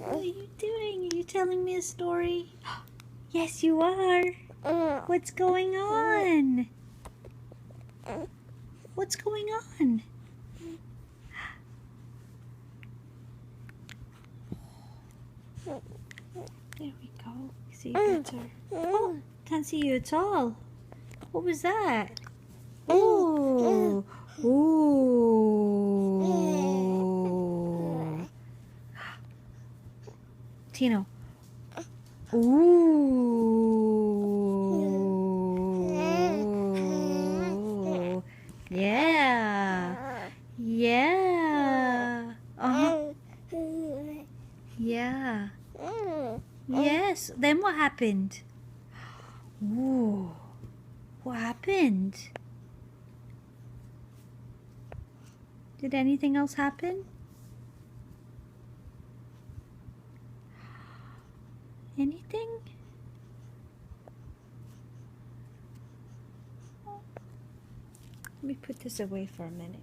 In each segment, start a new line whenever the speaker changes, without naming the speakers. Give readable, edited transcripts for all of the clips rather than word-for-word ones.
What are you doing? Are you telling me a story? Yes, you are. What's going on? What's going on? There we go. See better. Oh, can't see you at all. What was that? Oh, ooh. Tino. Ooh. Yeah. Yeah. Uh-huh. Yeah. Yes. Then what happened? Ooh. What happened? Did anything else happen? Anything? Let me put this away for a minute.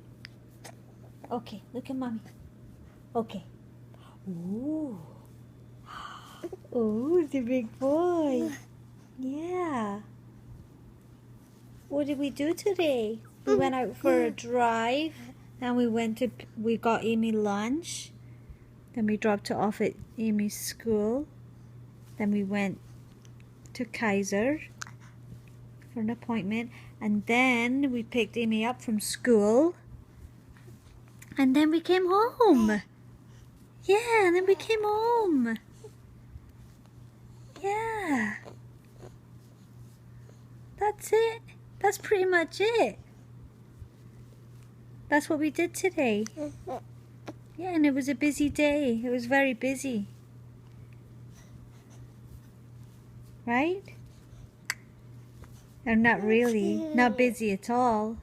Okay, look at mommy. Okay. Ooh. Ooh, the big boy. Yeah. What did we do today? We went out for a drive. Then we got Amy lunch. Then we dropped her off at Amy's school. Then we went to Kaiser for an appointment. And then we picked Amy up from school. And then we came home. Yeah, and then we came home. Yeah. That's it. That's pretty much it. That's what we did today. Yeah, and it was a busy day. It was very busy. Right? Or not really. Not busy at all.